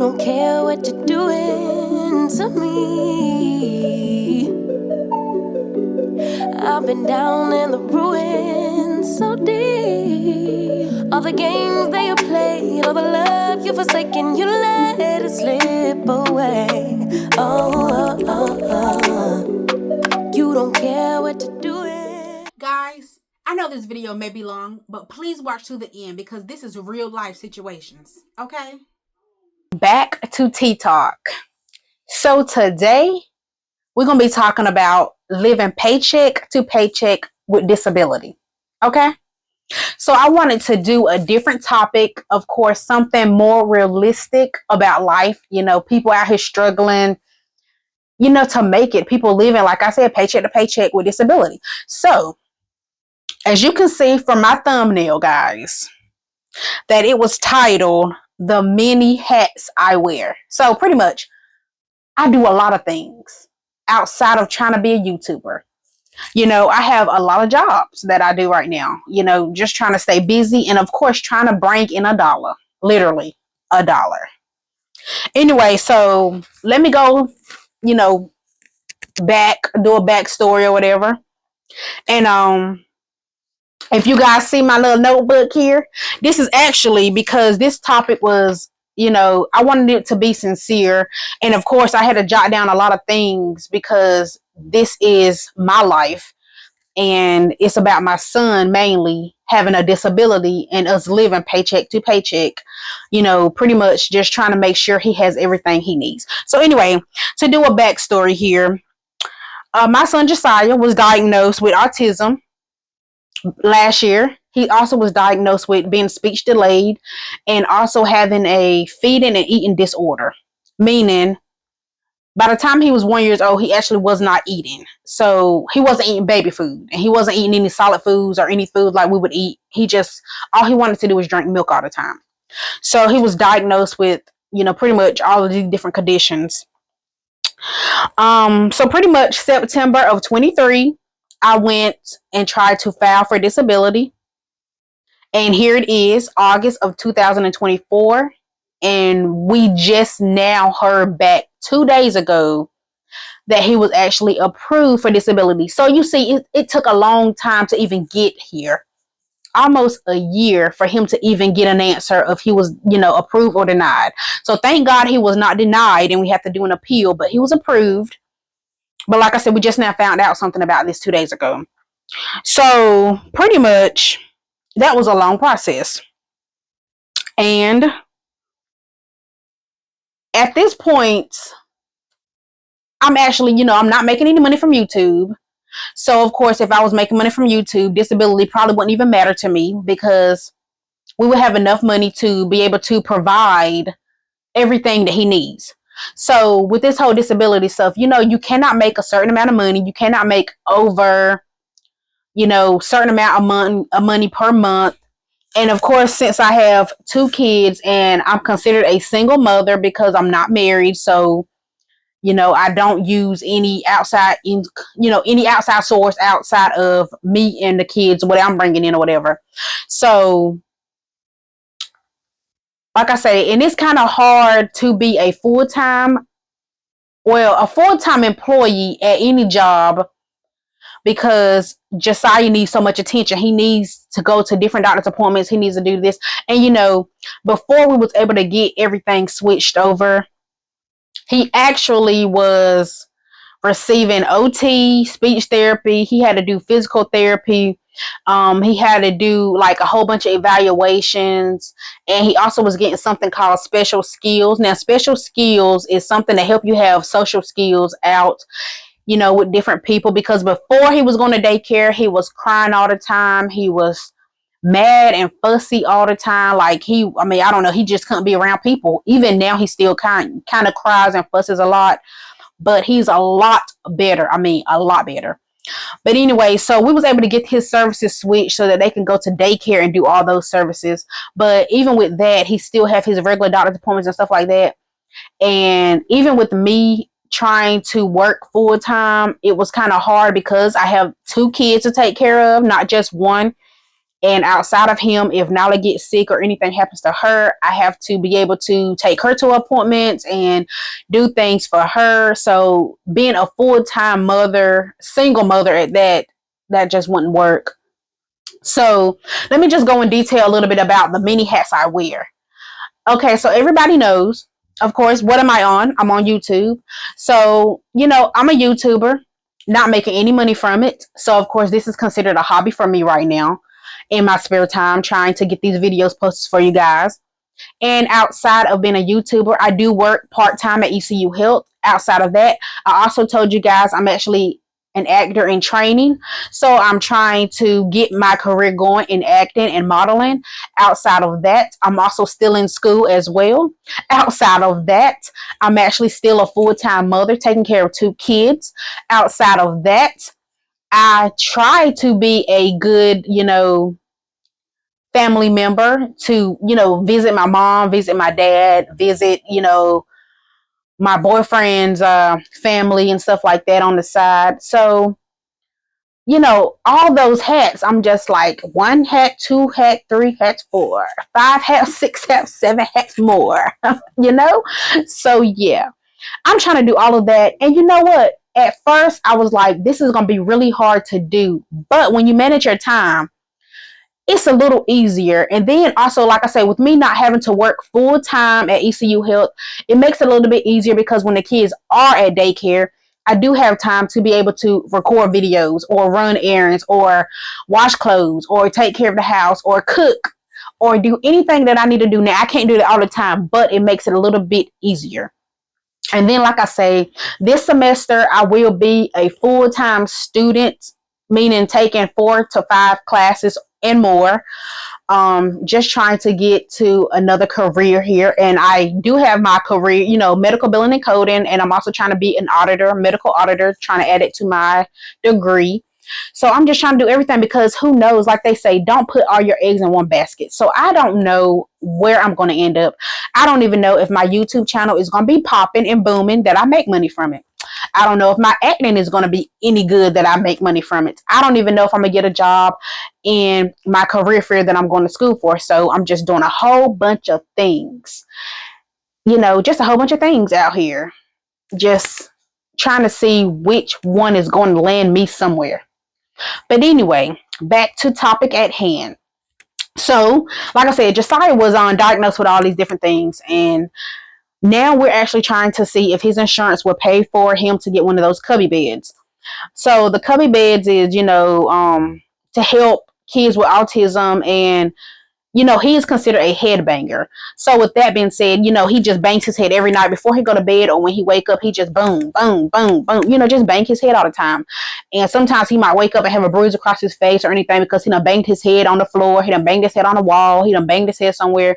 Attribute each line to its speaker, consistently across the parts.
Speaker 1: don't care what you're doing to me. I've been down in the ruins so deep. All the games that you played, all the love you forsaken, you let it slip away. You don't care what you're doing.
Speaker 2: Guys, I know this video may be long, but please watch to the end because this is real life situations, okay?
Speaker 3: Back to Tea Talk. So today we're going to be talking about living paycheck to paycheck with disability. Okay? So I wanted to do a different topic, of course, something more realistic about life. You know, people out here struggling, to make it. People living, like I said, paycheck to paycheck with disability. So, as you can see from my thumbnail, guys, that it was titled The Many Hats I Wear. So pretty much, I do a lot of things outside of trying to be a YouTuber. I have a lot of jobs that I do right now, just trying to stay busy and, of course, trying to bring in a dollar, literally a dollar. Anyway, so let me go, back, do a backstory or whatever. And if you guys see my little notebook here, this is actually because this topic was, I wanted it to be sincere. And of course, I had to jot down a lot of things because this is my life. And it's about my son mainly having a disability and us living paycheck to paycheck, pretty much just trying to make sure he has everything he needs. So anyway, to do a backstory here, my son Josiah was diagnosed with autism last year. He also was diagnosed with being speech delayed and also having a feeding and eating disorder, meaning by the time he was 1 year old, he actually was not eating. So he wasn't eating baby food and he wasn't eating any solid foods or any food like we would eat. All he wanted to do was drink milk all the time. So he was diagnosed with, pretty much all of these different conditions. So pretty much September of 23, I went and tried to file for disability. And here it is, August of 2024. And we just now heard back 2 days ago that he was actually approved for disability. So you see, it took a long time to even get here. Almost a year for him to even get an answer if he was, approved or denied. So thank God he was not denied and we had to do an appeal, but he was approved. But like I said, we just now found out something about this 2 days ago. So pretty much that was a long process. And at this point, I'm actually, I'm not making any money from YouTube. So of course, if I was making money from YouTube, disability probably wouldn't even matter to me because we would have enough money to be able to provide everything that he needs. So with this whole disability stuff, you cannot make a certain amount of money. You cannot make over, certain amount of money per month. And of course, since I have 2 kids and I'm considered a single mother because I'm not married, so I don't use any outside source outside of me and the kids, what I'm bringing in or whatever. So, like I say, and it's kind of hard to be a full-time employee at any job because Josiah needs so much attention. He needs to go to different doctor's appointments. He needs to do this. And, before we was able to get everything switched over, he actually was receiving OT, speech therapy. He had to do physical therapy. He had to do like a whole bunch of evaluations. And he also was getting something called special skills. Now, special skills is something to help you have social skills out, with different people. Because before he was going to daycare, he was crying all the time. He was mad and fussy all the time. Like I don't know, he just couldn't be around people. Even now, he still kind of cries and fusses a lot. But he's a lot better. A lot better. But anyway, so we was able to get his services switched so that they can go to daycare and do all those services. But even with that, he still have his regular doctor's appointments and stuff like that. And even with me trying to work full time, it was kind of hard because I have 2 kids to take care of, not just one. And outside of him, if Nala gets sick or anything happens to her, I have to be able to take her to appointments and do things for her. So being a full-time mother, single mother at that, that just wouldn't work. So let me just go in detail a little bit about the many hats I wear. Okay, so everybody knows, of course, what am I on? I'm on YouTube. So, I'm a YouTuber, not making any money from it. So, of course, this is considered a hobby for me right now in my spare time, trying to get these videos posted for you guys. And outside of being a YouTuber, I do work part-time at ECU Health. Outside of that, I also told you guys I'm actually an actor in training. So I'm trying to get my career going in acting and modeling. Outside of that, I'm also still in school as well. Outside of that, I'm actually still a full-time mother taking care of 2 kids. Outside of that, I try to be a good, family member to, visit my mom, visit my dad, visit, my boyfriend's family and stuff like that on the side. So, all those hats, I'm just like 1 hat, 2 hat, 3 hats, 4, 5 hats, 6 hats, 7 hats more, you know? So, yeah, I'm trying to do all of that. And you know what? At first, I was like, this is going to be really hard to do. But when you manage your time, it's a little easier. And then also, like I say, with me not having to work full time at ECU Health, it makes it a little bit easier because when the kids are at daycare, I do have time to be able to record videos or run errands or wash clothes or take care of the house or cook or do anything that I need to do. Now, I can't do that all the time, but it makes it a little bit easier. And then, like I say, this semester I will be a full-time student, meaning taking 4 to 5 classes and more. Just trying to get to another career here. And I do have my career, medical billing and coding. And I'm also trying to be an auditor, medical auditor, trying to add it to my degree. So I'm just trying to do everything because who knows, like they say, don't put all your eggs in one basket. So I don't know where I'm going to end up. I don't even know if my YouTube channel is going to be popping and booming, that I make money from it. I don't know if my acting is going to be any good, that I make money from it. I don't even know if I'm going to get a job in my career field that I'm going to school for. So I'm just doing a whole bunch of things, just a whole bunch of things out here. Just trying to see which one is going to land me somewhere. But anyway, back to topic at hand. So, like I said, Josiah was diagnosed with all these different things, and now we're actually trying to see if his insurance will pay for him to get one of those cubby beds. So the cubby beds is, to help kids with autism, and he is considered a headbanger. So with that being said, he just bangs his head every night before he go to bed, or when he wake up, he just boom, boom, boom, boom, just bang his head all the time. And sometimes he might wake up and have a bruise across his face or anything because he done banged his head on the floor, he done banged his head on the wall, he done banged his head somewhere.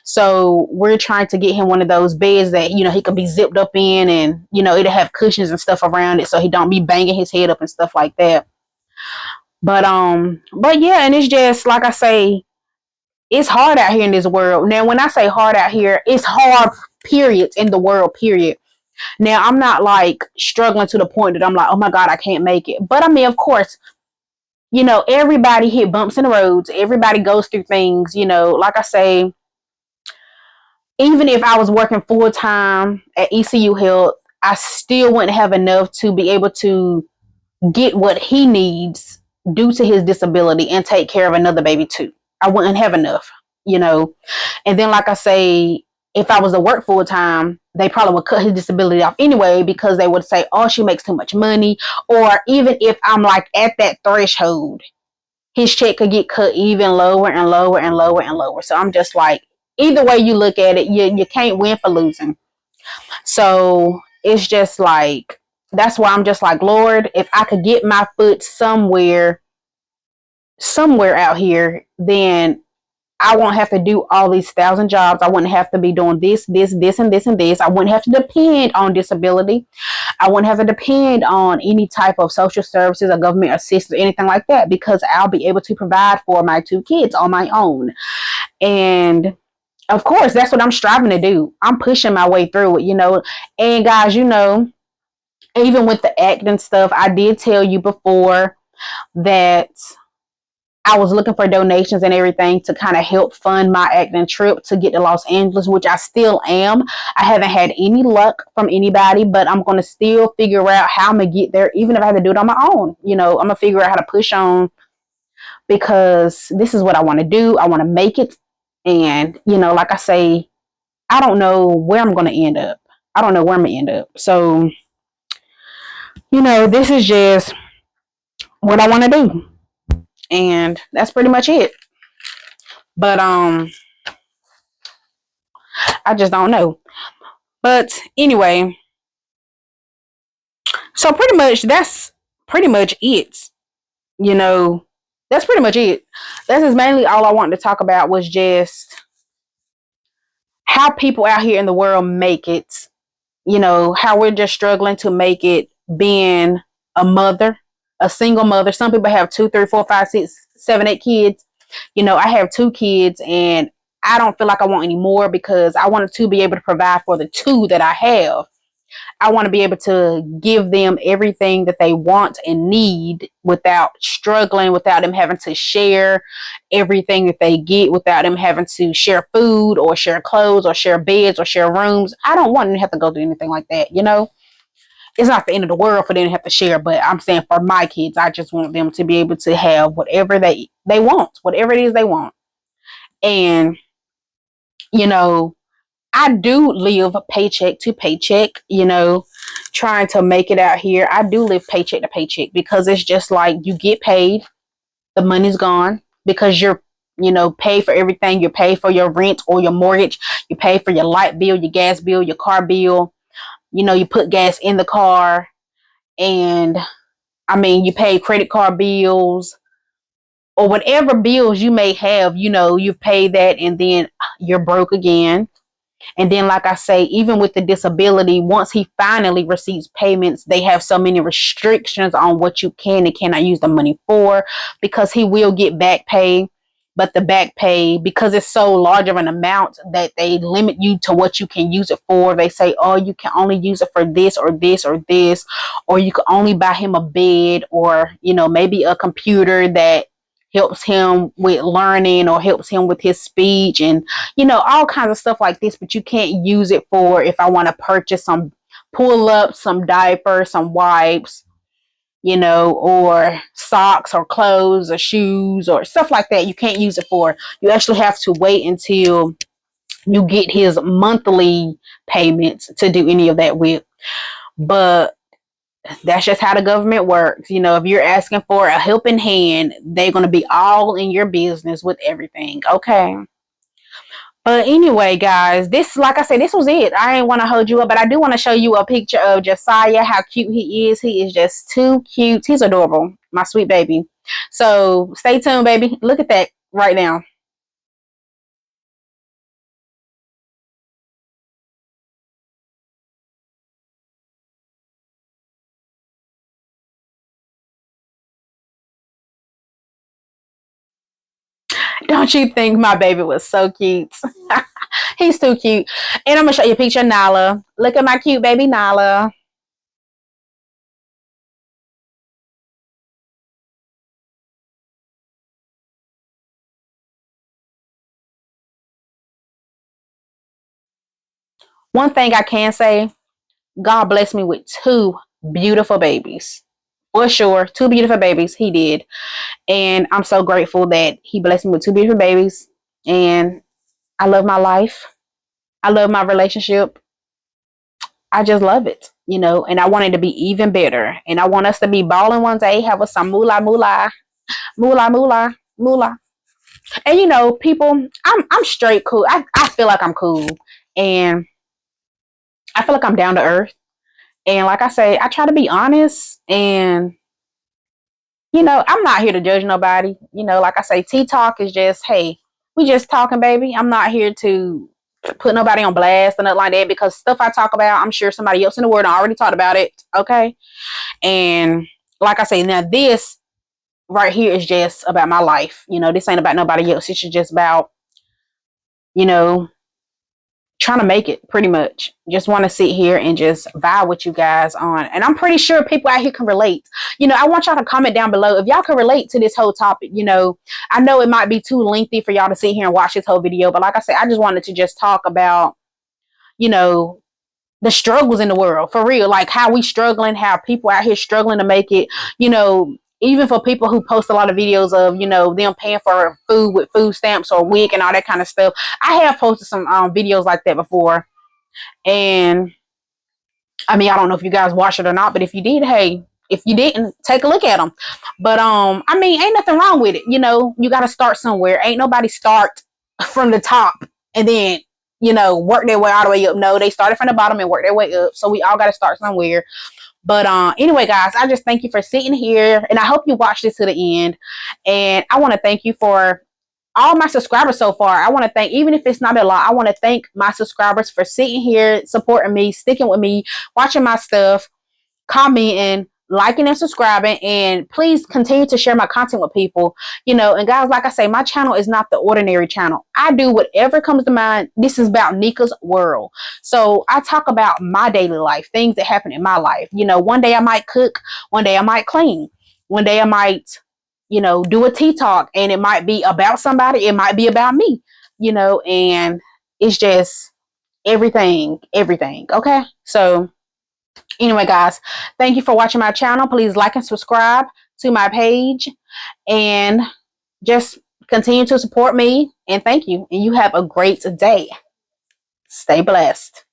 Speaker 3: So we're trying to get him one of those beds that, he could be zipped up in, and, it'll have cushions and stuff around it so he don't be banging his head up and stuff like that. But yeah, and it's just, like I say, it's hard out here in this world. Now, when I say hard out here, it's hard, periods, in the world, period. Now, I'm not like struggling to the point that I'm like, oh my God, I can't make it. But I mean, of course, everybody hit bumps in the roads. Everybody goes through things, like I say, even if I was working full time at ECU Health, I still wouldn't have enough to be able to get what he needs due to his disability and take care of another baby too. I wouldn't have enough, And then, like I say, if I was to work full time, they probably would cut his disability off anyway because they would say, oh, she makes too much money. Or even if I'm like at that threshold, his check could get cut even lower and lower and lower and lower. So I'm just like, either way you look at it, you can't win for losing. So it's just like, that's why I'm just like, Lord, if I could get my foot somewhere out here, then I won't have to do all these 1,000 jobs. I wouldn't have to be doing this, this, this, and this, and this. I wouldn't have to depend on disability. I wouldn't have to depend on any type of social services or government assistance or anything like that, because I'll be able to provide for my 2 kids on my own. And of course, that's what I'm striving to do. I'm pushing my way through it, And guys, even with the acting stuff, I did tell you before that I was looking for donations and everything to kind of help fund my acting trip to get to Los Angeles, which I still am. I haven't had any luck from anybody, but I'm going to still figure out how I'm going to get there, even if I have to do it on my own. I'm going to figure out how to push on, because this is what I want to do. I want to make it. And, like I say, I don't know where I'm going to end up. I don't know where I'm going to end up. So, this is just what I want to do. And that's pretty much it. But I just don't know. But anyway, so pretty much that's pretty much it. That's pretty much it. That's just mainly all I wanted to talk about, was just how people out here in the world make it. How we're just struggling to make it, being a mother, a single mother. Some people have 2, 3, 4, 5, 6, 7, 8 kids. I have 2 kids, and I don't feel like I want any more, because I wanted to be able to provide for the 2 that I have. I want to be able to give them everything that they want and need without struggling, without them having to share everything that they get, without them having to share food or share clothes or share beds or share rooms. I don't want them to have to go through anything like that. It's not the end of the world for them to have to share, but I'm saying for my kids, I just want them to be able to have whatever they want, whatever it is they want. And, you know, I do live paycheck to paycheck, trying to make it out here. I do live paycheck to paycheck, because it's just like you get paid, the money's gone, because you're, pay for everything. You pay for your rent or your mortgage. You pay for your light bill, your gas bill, your car bill. You put gas in the car, and you pay credit card bills or whatever bills you may have, you pay that, and then you're broke again. And then, like I say, even with the disability, once he finally receives payments, they have so many restrictions on what you can and cannot use the money for, because he will get back pay. But the back pay, because it's so large of an amount, that they limit you to what you can use it for. They say, oh, you can only use it for this or this or this, or you can only buy him a bed, or, maybe a computer that helps him with learning or helps him with his speech, and all kinds of stuff like this. But you can't use it for, if I want to purchase some pull ups, some diapers, some wipes, or socks or clothes or shoes or stuff like that. You can't use it for. You actually have to wait until you get his monthly payments to do any of that with. But that's just how the government works. If you're asking for a helping hand, they're going to be all in your business with everything. Okay. But anyway, guys, this, like I said, this was it. I didn't want to hold you up, but I do want to show you a picture of Josiah, how cute he is. He is just too cute. He's adorable, my sweet baby. So stay tuned, baby. Look at that right now. Don't you think my baby was so cute? He's too cute. And I'm going to show you a picture of Nala. Look at my cute baby Nala. One thing I can say, God blessed me with 2 beautiful babies. For sure, 2 beautiful babies. He did. And I'm so grateful that he blessed me with 2 beautiful babies. And I love my life. I love my relationship. I just love it, and I want it to be even better. And I want us to be balling one day, have us some moolah, moolah, moolah, moolah, moolah. And people, I'm straight cool. I feel like I'm cool. And I feel like I'm down to earth. And like I say, I try to be honest. And I'm not here to judge nobody. Like I say, Tea Talk is just, hey, we just talking, baby. I'm not here to put nobody on blast or nothing like that, because stuff I talk about, I'm sure somebody else in the world already talked about it. Okay. And like I say, now this right here is just about my life. This ain't about nobody else. It's just about, you know, trying to make it, pretty much. Just want to sit here and just vibe with you guys on. And I'm pretty sure people out here can relate. I want y'all to comment down below if y'all can relate to this whole topic. I know it might be too lengthy for y'all to sit here and watch this whole video, but like I said, I just wanted to just talk about, the struggles in the world, for real. Like how we struggling, how people out here struggling to make it, even for people who post a lot of videos of, them paying for food with food stamps or WIC and all that kind of stuff. I have posted some videos like that before. And I mean, I don't know if you guys watched it or not, but if you did, hey, if you didn't, take a look at them. But I mean, ain't nothing wrong with it. You got to start somewhere. Ain't nobody start from the top and then, work their way all the way up. No, they started from the bottom and work their way up. So we all got to start somewhere. But anyway, guys, I just thank you for sitting here, and I hope you watch this to the end. And I want to thank you for all my subscribers so far. I want to thank, even if it's not a lot, I want to thank my subscribers for sitting here, supporting me, sticking with me, watching my stuff, commenting, liking and subscribing, and please continue to share my content with people. And guys, like I say, my channel is not the ordinary channel. I do whatever comes to mind. This is about Nika's world. So I talk about my daily life, things that happen in my life. One day I might cook, one day I might clean, one day I might do a tea talk, and it might be about somebody, it might be about me, and it's just everything. Okay, so anyway, guys, thank you for watching my channel. Please like and subscribe to my page, and just continue to support me, and thank you, and you have a great day. Stay blessed.